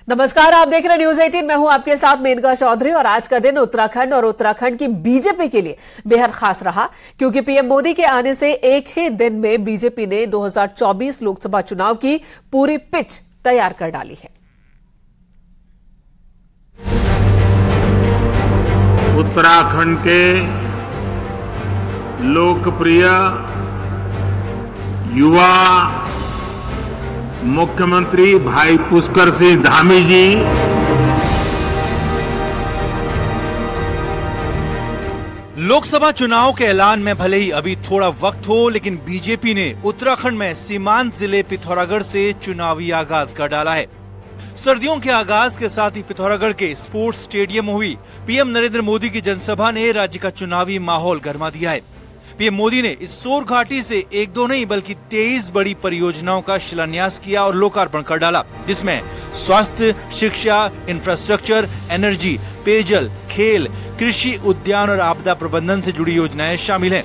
नमस्कार, आप देख रहे हैं न्यूज 18। मैं हूं आपके साथ मेनका चौधरी और आज का दिन उत्तराखंड की बीजेपी के लिए बेहद खास रहा, क्योंकि पीएम मोदी के आने से एक ही दिन में बीजेपी ने 2024 लोकसभा चुनाव की पूरी पिच तैयार कर डाली है। उत्तराखंड के लोकप्रिय युवा मुख्यमंत्री भाई पुष्कर सिंह धामी जी लोकसभा चुनाव के ऐलान में भले ही अभी थोड़ा वक्त हो, लेकिन बीजेपी ने उत्तराखंड में सीमांत जिले पिथौरागढ़ से चुनावी आगाज कर डाला है। सर्दियों के आगाज के साथ ही पिथौरागढ़ के स्पोर्ट्स स्टेडियम में हुई पीएम नरेंद्र मोदी की जनसभा ने राज्य का चुनावी माहौल गर्मा दिया है। पीएम मोदी ने इस सोर घाटी से एक दो नहीं बल्कि 23 बड़ी परियोजनाओं का शिलान्यास किया और लोकार्पण कर डाला, जिसमें स्वास्थ्य, शिक्षा, इंफ्रास्ट्रक्चर, एनर्जी, पेयजल, खेल, कृषि, उद्यान और आपदा प्रबंधन से जुड़ी योजनाएं शामिल हैं।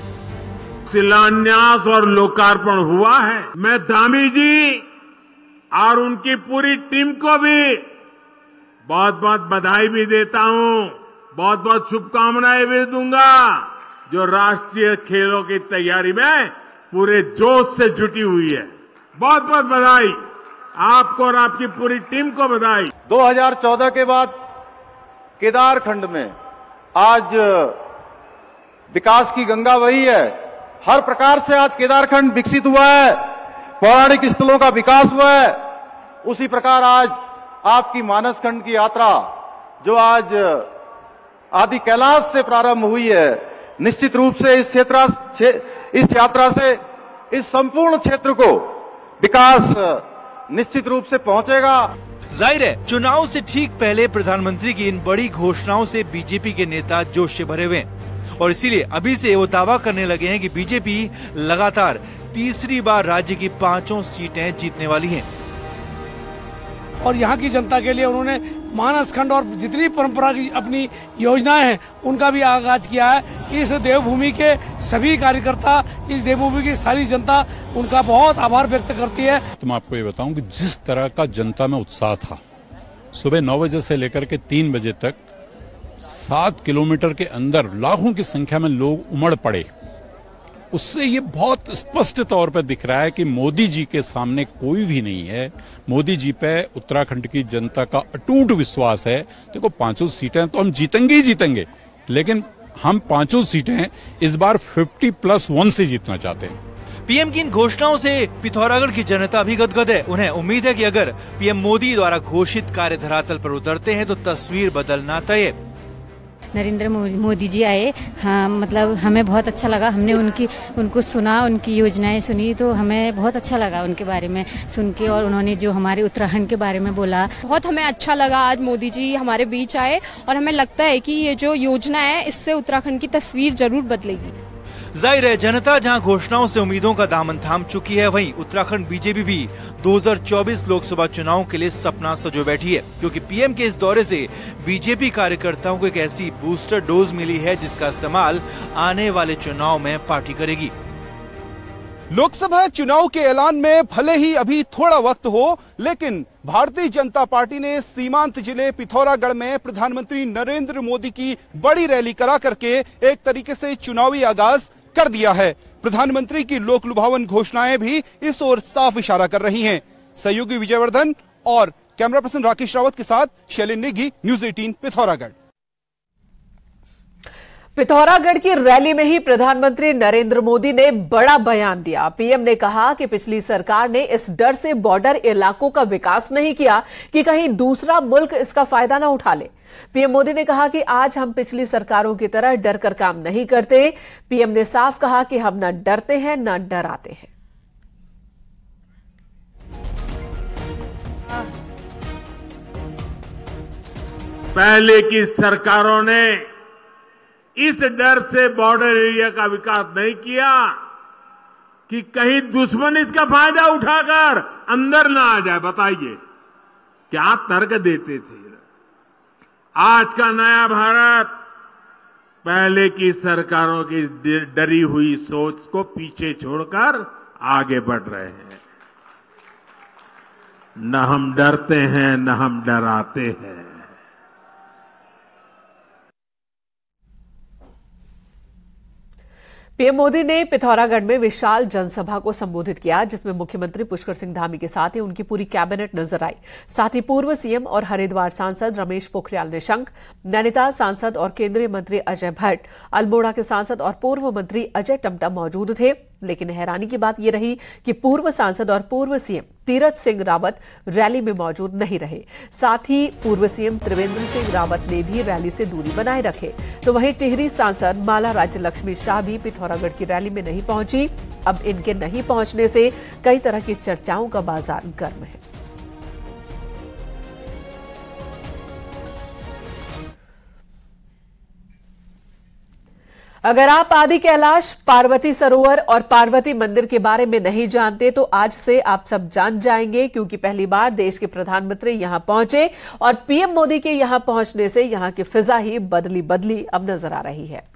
शिलान्यास और लोकार्पण हुआ है। मैं धामी जी और उनकी पूरी टीम को भी बहुत बहुत बधाई भी देता हूं, बहुत बहुत शुभकामनाएं भी दूंगा, जो राष्ट्रीय खेलों की तैयारी में पूरे जोश से जुटी हुई है। बहुत बहुत बधाई आपको और आपकी पूरी टीम को बधाई। 2014 के बाद केदारखंड में आज विकास की गंगा बही है। हर प्रकार से आज केदारखंड विकसित हुआ है, पौराणिक स्थलों का विकास हुआ है। उसी प्रकार आज आपकी मानसखंड की यात्रा जो आज आदि कैलाश से प्रारंभ हुई है, निश्चित रूप से इस यात्रा से इस संपूर्ण क्षेत्र को विकास निश्चित रूप से पहुंचेगा। जाहिर है, चुनाव से ठीक पहले प्रधानमंत्री की इन बड़ी घोषणाओं से बीजेपी के नेता जोश से भरे हुए हैं और इसीलिए अभी से वो दावा करने लगे हैं कि बीजेपी लगातार तीसरी बार राज्य की 5 सीटें जीतने वाली हैं। और यहाँ की जनता के लिए उन्होंने मानसखंड और जितनी परंपरा की अपनी योजनाएं हैं उनका भी आगाज किया है। इस देवभूमि के सभी कार्यकर्ता, इस देवभूमि की सारी जनता उनका बहुत आभार व्यक्त करती है। तो मैं आपको ये बताऊं कि जिस तरह का जनता में उत्साह था, सुबह 9 बजे से लेकर के 3 बजे तक 7 किलोमीटर के अंदर लाखों की संख्या में लोग उमड़ पड़े, उससे ये बहुत स्पष्ट तौर पर दिख रहा है कि मोदी जी के सामने कोई भी नहीं है। मोदी जी पे उत्तराखंड की जनता का अटूट विश्वास है। देखो, 5 सीटें तो हम जीतेंगे ही जीतेंगे, लेकिन हम 5 सीटें इस बार 50+1 से जीतना चाहते हैं। पीएम की इन घोषणाओं से पिथौरागढ़ की जनता भी गदगद है। उन्हें उम्मीद है कि अगर पीएम मोदी द्वारा घोषित कार्य धरातल पर उतरते हैं तो तस्वीर बदलना तय है। नरेंद्र मोदी जी आए, हाँ, मतलब हमें बहुत अच्छा लगा। हमने उनको सुना, उनकी योजनाएं सुनी, तो हमें बहुत अच्छा लगा उनके बारे में सुन के। और उन्होंने जो हमारे उत्तराखंड के बारे में बोला, बहुत हमें अच्छा लगा। आज मोदी जी हमारे बीच आए और हमें लगता है कि ये जो योजना है इससे उत्तराखंड की तस्वीर जरूर बदलेगी। जाहिर है, जनता जहां घोषणाओं से उम्मीदों का दामन थाम चुकी है, वहीं उत्तराखंड बीजेपी भी 2024 लोकसभा चुनाव के लिए सपना सजो बैठी है, क्योंकि पीएम के इस दौरे से बीजेपी कार्यकर्ताओं को एक ऐसी बूस्टर डोज मिली है जिसका इस्तेमाल आने वाले चुनाव में पार्टी करेगी। लोकसभा चुनाव के ऐलान में भले ही अभी थोड़ा वक्त हो, लेकिन भारतीय जनता पार्टी ने सीमांत जिले पिथौरागढ़ में प्रधानमंत्री नरेंद्र मोदी की बड़ी रैली करा करके एक तरीके से चुनावी आगाज कर दिया है। प्रधानमंत्री की लोक लुभावन घोषणाएं भी इस ओर साफ इशारा कर रही हैं। सहयोगी विजयवर्धन और कैमरा पर्सन राकेश रावत के साथ शैलेंद्र नेगी, न्यूज 18 पिथौरागढ़। पिथौरागढ़ की रैली में ही प्रधानमंत्री नरेंद्र मोदी ने बड़ा बयान दिया। पीएम ने कहा कि पिछली सरकार ने इस डर से बॉर्डर इलाकों का विकास नहीं किया कि कहीं दूसरा मुल्क इसका फायदा ना उठा ले। पीएम मोदी ने कहा कि आज हम पिछली सरकारों की तरह डर कर काम नहीं करते। पीएम ने साफ कहा कि हम न डरते हैं न डराते हैं। पहले की सरकारों ने इस डर से बॉर्डर एरिया का विकास नहीं किया कि कहीं दुश्मन इसका फायदा उठाकर अंदर ना आ जाए। बताइए क्या तर्क देते थे। आज का नया भारत पहले की सरकारों की डरी हुई सोच को पीछे छोड़कर आगे बढ़ रहे हैं। न हम डरते हैं न हम डराते हैं। पीएम मोदी ने पिथौरागढ़ में विशाल जनसभा को संबोधित किया, जिसमें मुख्यमंत्री पुष्कर सिंह धामी के साथ ही उनकी पूरी कैबिनेट नजर आई। साथ ही पूर्व सीएम और हरिद्वार सांसद रमेश पोखरियाल निशंक, नैनीताल सांसद और केंद्रीय मंत्री अजय भट्ट, अल्मोड़ा के सांसद और पूर्व मंत्री अजय टमटा मौजूद थे। लेकिन हैरानी की बात यह रही कि पूर्व सांसद और पूर्व सीएम तीरथ सिंह रावत रैली में मौजूद नहीं रहे। साथ ही पूर्व सीएम त्रिवेंद्र सिंह रावत ने भी रैली से दूरी बनाए रखे। तो वहीं टिहरी सांसद माला राज्य लक्ष्मी शाह भी पिथौरागढ़ की रैली में नहीं पहुंची। अब इनके नहीं पहुंचने से कई तरह की चर्चाओं का बाजार गर्म है। अगर आप आदि कैलाश, पार्वती सरोवर और पार्वती मंदिर के बारे में नहीं जानते तो आज से आप सब जान जाएंगे, क्योंकि पहली बार देश के प्रधानमंत्री यहां पहुंचे और पीएम मोदी के यहां पहुंचने से यहां की फिजा ही बदली अब नजर आ रही है।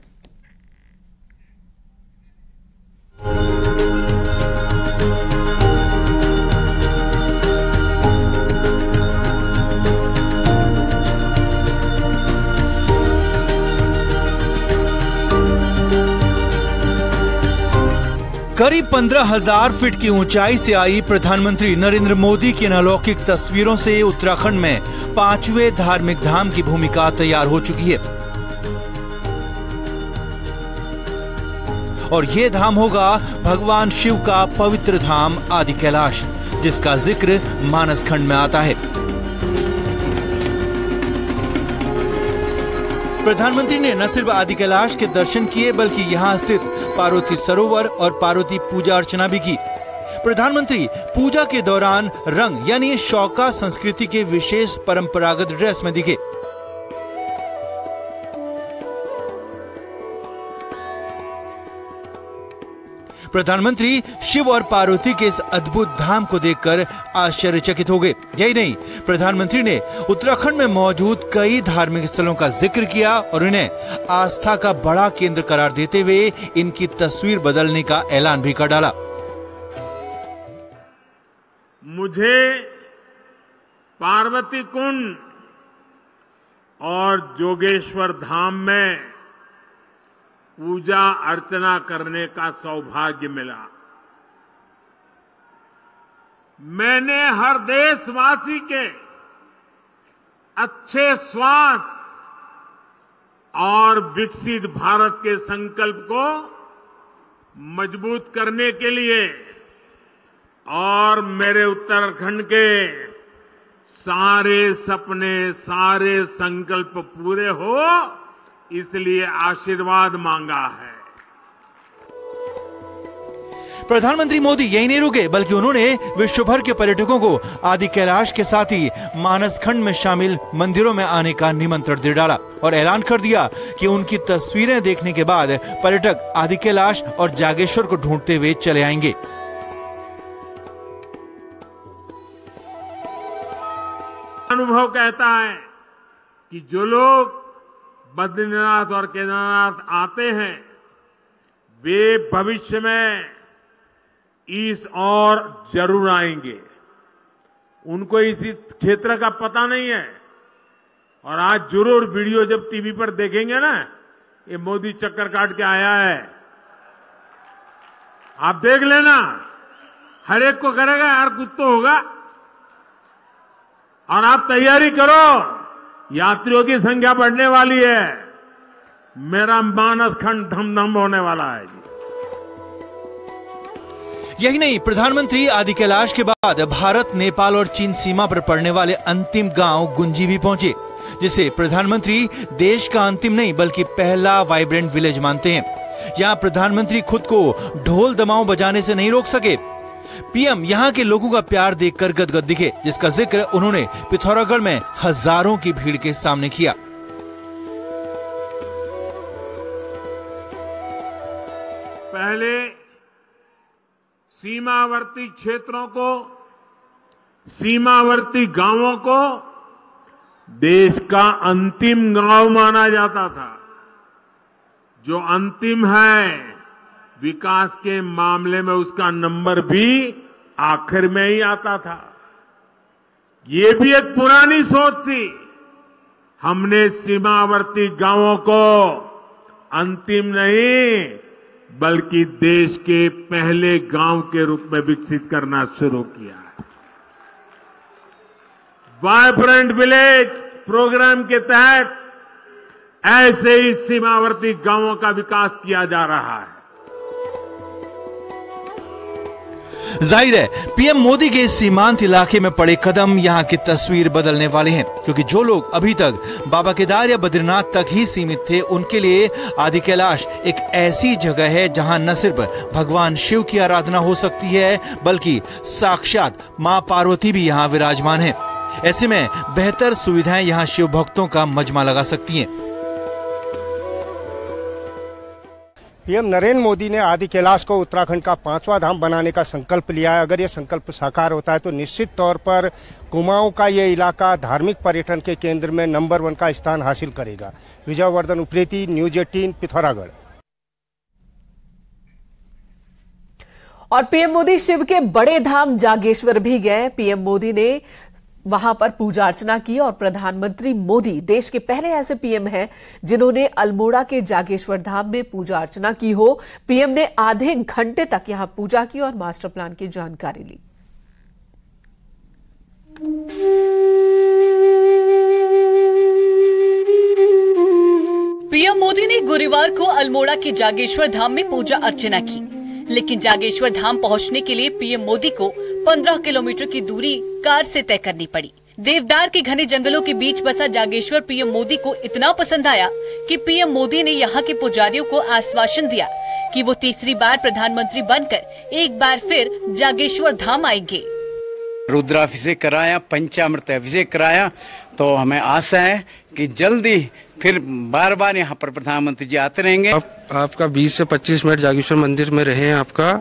करीब 15,000 फीट की ऊंचाई से आई प्रधानमंत्री नरेंद्र मोदी की अलौकिक तस्वीरों से उत्तराखंड में 5वें धार्मिक धाम की भूमिका तैयार हो चुकी है। और ये धाम होगा भगवान शिव का पवित्र धाम आदि कैलाश, जिसका जिक्र मानस खंड में आता है। प्रधानमंत्री ने न सिर्फ आदि कैलाश के दर्शन किए, बल्कि यहाँ स्थित पार्वती सरोवर और पार्वती पूजा अर्चना भी की। प्रधानमंत्री पूजा के दौरान रंग यानी शौका संस्कृति के विशेष परंपरागत ड्रेस में दिखे। प्रधानमंत्री शिव और पार्वती के इस अद्भुत धाम को देखकर आश्चर्यचकित हो गए। यही नहीं, प्रधानमंत्री ने उत्तराखंड में मौजूद कई धार्मिक स्थलों का जिक्र किया और इन्हें आस्था का बड़ा केंद्र करार देते हुए इनकी तस्वीर बदलने का ऐलान भी कर डाला। मुझे पार्वती कुंड और जोगेश्वर धाम में पूजा अर्चना करने का सौभाग्य मिला। मैंने हर देशवासी के अच्छे स्वास्थ्य और विकसित भारत के संकल्प को मजबूत करने के लिए और मेरे उत्तराखंड के सारे सपने, सारे संकल्प पूरे हो, इसलिए आशीर्वाद मांगा है। प्रधानमंत्री मोदी यही नहीं रुके, बल्कि उन्होंने विश्व भर के पर्यटकों को आदि कैलाश के साथ ही मानस खंड में शामिल मंदिरों में आने का निमंत्रण दे डाला और ऐलान कर दिया कि उनकी तस्वीरें देखने के बाद पर्यटक आदि कैलाश और जागेश्वर को ढूंढते हुए चले आएंगे। अनुभव कहता है कि जो लोग बद्रीनाथ और केदारनाथ आते हैं, वे भविष्य में इस और जरूर आएंगे। उनको इसी क्षेत्र का पता नहीं है और आज जरूर वीडियो जब टीवी पर देखेंगे ना, ये मोदी चक्कर काट के आया है, आप देख लेना, हर एक को करेगा यार कुछ तो होगा। और आप तैयारी करो, यात्रियों की संख्या बढ़ने वाली है, मेरा मानस खंड धम-धम होने वाला है। यही नहीं, प्रधानमंत्री आदि कैलाश के बाद भारत, नेपाल और चीन सीमा पर पड़ने वाले अंतिम गांव गुंजी भी पहुंचे, जिसे प्रधानमंत्री देश का अंतिम नहीं बल्कि पहला वाइब्रेंट विलेज मानते हैं। यहाँ प्रधानमंत्री खुद को ढोल दमाऊं बजाने से नहीं रोक सके। पीएम यहाँ के लोगों का प्यार देखकर गदगद दिखे, जिसका जिक्र उन्होंने पिथौरागढ़ में हजारों की भीड़ के सामने किया। पहले सीमावर्ती क्षेत्रों को, सीमावर्ती गांवों को देश का अंतिम गांव माना जाता था। जो अंतिम है, विकास के मामले में उसका नंबर भी आखिर में ही आता था। ये भी एक पुरानी सोच थी। हमने सीमावर्ती गांवों को अंतिम नहीं बल्कि देश के पहले गांव के रूप में विकसित करना शुरू किया है। वाइब्रेंट विलेज प्रोग्राम के तहत ऐसे ही सीमावर्ती गांवों का विकास किया जा रहा है। जाहिर है पीएम मोदी के सीमांत इलाके में पड़े कदम यहाँ की तस्वीर बदलने वाले हैं, क्योंकि जो लोग अभी तक बाबा केदार या बद्रीनाथ तक ही सीमित थे, उनके लिए आदि कैलाश एक ऐसी जगह है जहाँ न सिर्फ भगवान शिव की आराधना हो सकती है बल्कि साक्षात माँ पार्वती भी यहाँ विराजमान है। ऐसे में बेहतर सुविधाएं यहाँ शिव भक्तों का मजमा लगा सकती हैं। पीएम नरेंद्र मोदी ने आदि कैलाश को उत्तराखंड का 5वां धाम बनाने का संकल्प लिया है। अगर ये संकल्प साकार होता है तो निश्चित तौर पर कुमाऊं का ये इलाका धार्मिक पर्यटन के केंद्र में नंबर 1 का स्थान हासिल करेगा। विजयवर्धन उप्रेती, न्यूज 18, पिथौरागढ़। और पीएम मोदी शिव के बड़े धाम जागेश्वर भी गए। पीएम मोदी ने वहां पर पूजा अर्चना की और प्रधानमंत्री मोदी देश के पहले ऐसे पीएम हैं जिन्होंने अल्मोड़ा के जागेश्वर धाम में पूजा अर्चना की हो। पीएम ने आधे घंटे तक यहां पूजा की और मास्टर प्लान की जानकारी ली। पीएम मोदी ने गुरुवार को अल्मोड़ा के जागेश्वर धाम में पूजा अर्चना की, लेकिन जागेश्वर धाम पहुंचने के लिए पीएम मोदी को 15 किलोमीटर की दूरी कार से तय करनी पड़ी। देवदार के घने जंगलों के बीच बसा जागेश्वर पीएम मोदी को इतना पसंद आया कि पीएम मोदी ने यहाँ के पुजारियों को आश्वासन दिया कि वो तीसरी बार प्रधानमंत्री बनकर एक बार फिर जागेश्वर धाम आएंगे। रुद्राभिषेक कराया, पंचामृत अभिषेक कराया, तो हमें आशा है कि जल्दी फिर बार बार यहाँ पर प्रधानमंत्री जी आते रहेंगे। आपका 20 से 25 मिनट जागेश्वर मंदिर में रहे हैं आपका,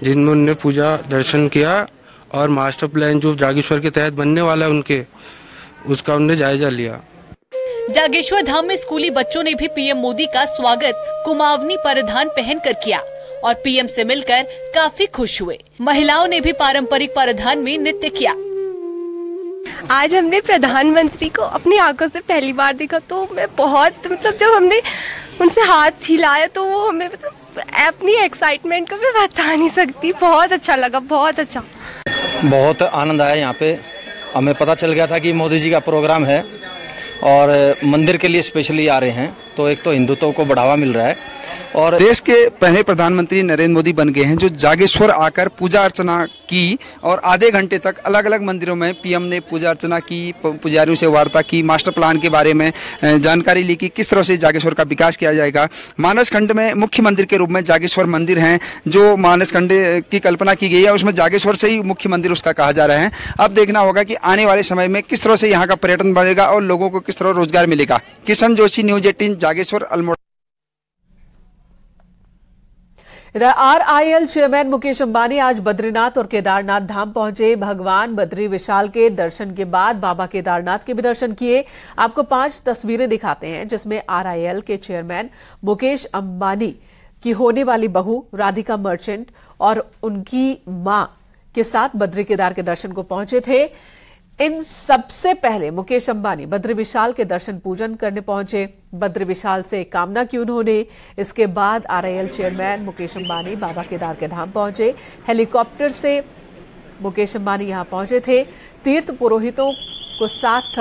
जिनमें उन्होंने पूजा दर्शन किया और मास्टर प्लान जो जागेश्वर के तहत बनने वाला है उनके, उसका उन्होंने जायजा लिया। जागेश्वर धाम में स्कूली बच्चों ने भी पीएम मोदी का स्वागत कुमावनी परिधान पहनकर किया और पीएम से मिलकर काफी खुश हुए। महिलाओं ने भी पारंपरिक परिधान में नृत्य किया। आज हमने प्रधानमंत्री को अपनी आंखों से पहली बार देखा, तो मैं बहुत जब हमने उनसे हाथ हिलाया तो वो हमें अपनी एक्साइटमेंट को मैं बता नहीं सकती। बहुत अच्छा लगा, बहुत अच्छा, बहुत आनंद आया। यहाँ पे हमें पता चल गया था कि मोदी जी का प्रोग्राम है और मंदिर के लिए स्पेशली आ रहे हैं, तो एक तो हिंदुत्व को बढ़ावा मिल रहा है। और देश के पहले प्रधानमंत्री नरेंद्र मोदी बन गए हैं जो जागेश्वर आकर पूजा अर्चना की और आधे घंटे तक अलग अलग मंदिरों में पीएम ने पूजा अर्चना की, पुजारियों से वार्ता की, मास्टर प्लान के बारे में जानकारी ली कि किस तरह से जागेश्वर का विकास किया जाएगा। मानस खंड में मुख्य मंदिर के रूप में जागेश्वर मंदिर हैं, जो मानस खंड की कल्पना की गई है उसमें जागेश्वर से ही मुख्य मंदिर उसका कहा जा रहा है। अब देखना होगा कि आने वाले समय में किस तरह से यहाँ का पर्यटन बढ़ेगा और लोगों को किस तरह रोजगार मिलेगा। Kishan Joshi, news 18, Jageshwar, Almora. RIL chairman Mukesh Ambani आज बद्रीनाथ और केदारनाथ धाम पहुंचे। भगवान बद्री विशाल के दर्शन के बाद बाबा केदारनाथ के भी दर्शन किए। आपको 5 तस्वीरें दिखाते हैं जिसमें RIL के चेयरमैन मुकेश अंबानी की होने वाली बहू राधिका मर्चेंट और उनकी मां के साथ बद्री केदार के दर्शन को पहुंचे थे। इन सबसे पहले मुकेश अंबानी बद्री विशाल के दर्शन पूजन करने पहुंचे। बद्री विशाल से कामना की उन्होंने। इसके बाद RIL चेयरमैन मुकेश अंबानी बाबा केदार के धाम पहुंचे। हेलीकॉप्टर से मुकेश अंबानी यहां पहुंचे थे। तीर्थ पुरोहितों को साथ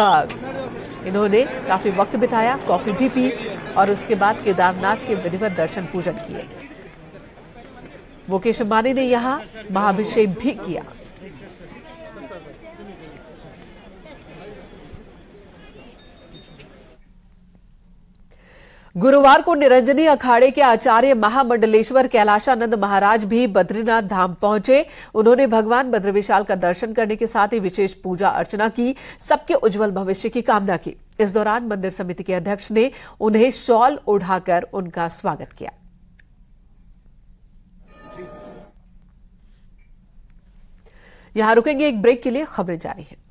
इन्होंने काफी वक्त बिताया, कॉफी भी पी और उसके बाद केदारनाथ के विधिवत दर्शन पूजन किए। मुकेश अंबानी ने यहां महाभिषेक भी किया। गुरुवार को निरंजनी अखाड़े के आचार्य महामंडलेश्वर कैलाशानंद महाराज भी बद्रीनाथ धाम पहुंचे। उन्होंने भगवान बद्री विशाल का दर्शन करने के साथ ही विशेष पूजा अर्चना की, सबके उज्जवल भविष्य की कामना की। इस दौरान मंदिर समिति के अध्यक्ष ने उन्हें शॉल ओढ़ाकर उनका स्वागत किया। यहां रुकेंगे एक ब्रेक के लिए, खबरें जारी हैं।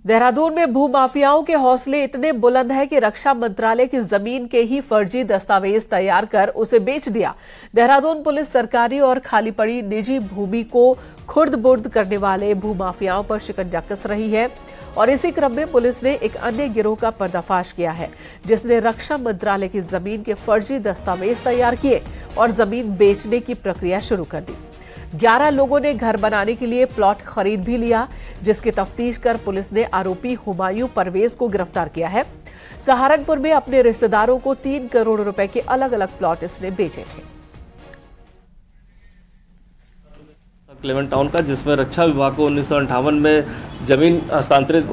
देहरादून में भूमाफियाओं के हौसले इतने बुलंद है कि रक्षा मंत्रालय की जमीन के ही फर्जी दस्तावेज तैयार कर उसे बेच दिया। देहरादून पुलिस सरकारी और खाली पड़ी निजी भूमि को खुर्द-बुर्द करने वाले भूमाफियाओं पर शिकंजा कस रही है और इसी क्रम में पुलिस ने एक अन्य गिरोह का पर्दाफाश किया है, जिसने रक्षा मंत्रालय की जमीन के फर्जी दस्तावेज तैयार किए और जमीन बेचने की प्रक्रिया शुरू कर दी। 11 लोगों ने घर बनाने के लिए प्लॉट खरीद भी लिया, जिसकी तफ्तीश कर पुलिस ने आरोपी हुमायूं परवेज को गिरफ्तार किया है। सहारनपुर में अपने रिश्तेदारों को 3 करोड़ रुपए के अलग अलग प्लॉट इसने बेचे थे। क्लेमेंट टाउन का, जिसमें रक्षा विभाग को 1958 में जमीन हस्तांतरित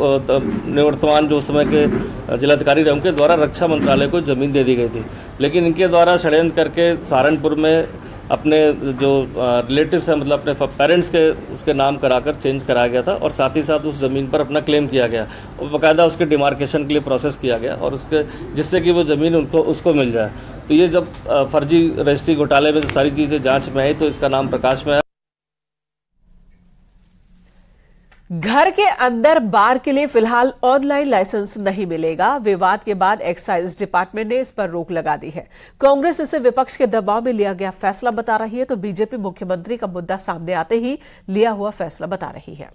निवर्तमान जो समय के जिलाधिकारी रहे उनके द्वारा रक्षा मंत्रालय को जमीन दे दी गई थी, लेकिन इनके द्वारा षड्यंत्र करके सहारनपुर में अपने जो रिलेटिव्स हैं, मतलब अपने पेरेंट्स के उसके नाम कराकर चेंज कराया गया था और साथ ही साथ उस ज़मीन पर अपना क्लेम किया गया और बाकायदा उसके डिमार्केशन के लिए प्रोसेस किया गया और उसके जिससे कि वो ज़मीन उसको मिल जाए। तो ये जब फर्जी रजिस्ट्री घोटाले में सारी चीज़ें जांच में आई तो इसका नाम प्रकाश में आया। घर के अंदर बार के लिए फिलहाल ऑनलाइन लाइसेंस नहीं मिलेगा। विवाद के बाद एक्साइज डिपार्टमेंट ने इस पर रोक लगा दी है। कांग्रेस इसे विपक्ष के दबाव में लिया गया फैसला बता रही है, तो बीजेपी मुख्यमंत्री का मुद्दा सामने आते ही लिया हुआ फैसला बता रही है।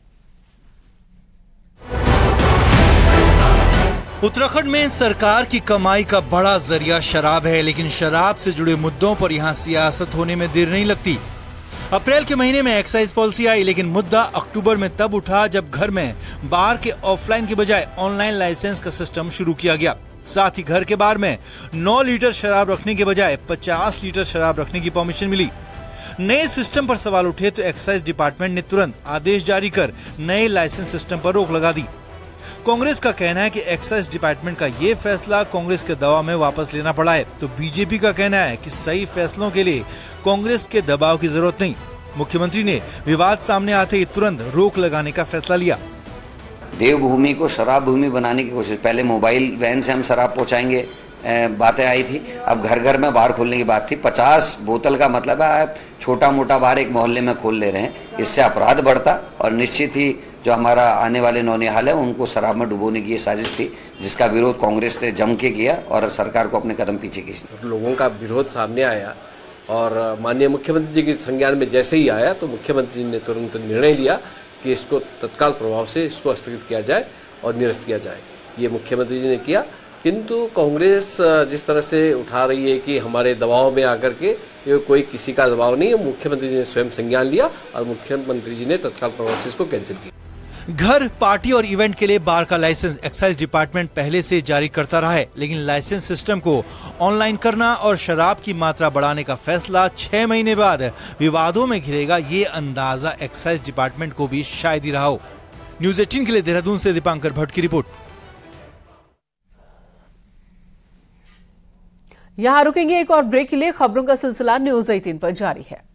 उत्तराखंड में सरकार की कमाई का बड़ा जरिया शराब है, लेकिन शराब से जुड़े मुद्दों पर यहां सियासत होने में देर नहीं लगती। अप्रैल के महीने में एक्साइज पॉलिसी आई, लेकिन मुद्दा अक्टूबर में तब उठा जब घर में बार के ऑफलाइन के बजाय ऑनलाइन लाइसेंस का सिस्टम शुरू किया गया। साथ ही घर के बार में 9 लीटर शराब रखने के बजाय 50 लीटर शराब रखने की परमिशन मिली। नए सिस्टम पर सवाल उठे तो एक्साइज डिपार्टमेंट ने तुरंत आदेश जारी कर नए लाइसेंस सिस्टम पर रोक लगा दी। कांग्रेस का कहना है कि एक्साइज डिपार्टमेंट का ये फैसला कांग्रेस के दबाव में वापस लेना पड़ा है, तो बीजेपी का कहना है कि सही फैसलों के लिए कांग्रेस के दबाव की जरूरत नहीं। मुख्यमंत्री ने विवाद सामने आते ही तुरंत रोक लगाने का फैसला लिया। देवभूमि को शराब भूमि बनाने की कोशिश, पहले मोबाइल वैन से हम शराब पहुंचाएंगे बातें आई थी, अब घर घर में बार खोलने की बात थी। 50 बोतल का मतलब है आप छोटा मोटा बार एक मोहल्ले में खोल ले रहे हैं, इससे अपराध बढ़ता और निश्चित ही जो हमारा आने वाले नौनिहाल है उनको शराब में डुबोने की साजिश थी, जिसका विरोध कांग्रेस ने जम के किया और सरकार को अपने कदम पीछे खींचना। लोगों का विरोध सामने आया और माननीय मुख्यमंत्री जी के संज्ञान में जैसे ही आया तो मुख्यमंत्री जी ने तुरंत निर्णय लिया कि इसको तत्काल प्रभाव से इसको स्थगित किया जाए और निरस्त किया जाए। ये मुख्यमंत्री जी ने किया, किंतु कांग्रेस जिस तरह से उठा रही है कि हमारे दबाव में आकर के, ये कोई किसी का दबाव नहीं है। मुख्यमंत्री जी ने स्वयं संज्ञान लिया और मुख्यमंत्री जी ने तत्काल प्रभाव से इसको कैंसिल किया। घर, पार्टी और इवेंट के लिए बार का लाइसेंस एक्साइज डिपार्टमेंट पहले से जारी करता रहा है, लेकिन लाइसेंस सिस्टम को ऑनलाइन करना और शराब की मात्रा बढ़ाने का फैसला 6 महीने बाद विवादों में घिरेगा, ये अंदाजा एक्साइज डिपार्टमेंट को भी शायद ही रहा हो। न्यूज 18 के लिए देहरादून से दीपांकर भट्ट की रिपोर्ट। यहां रुकेंगे एक और ब्रेक के लिए। खबरों का सिलसिला न्यूज 18 पर जारी है।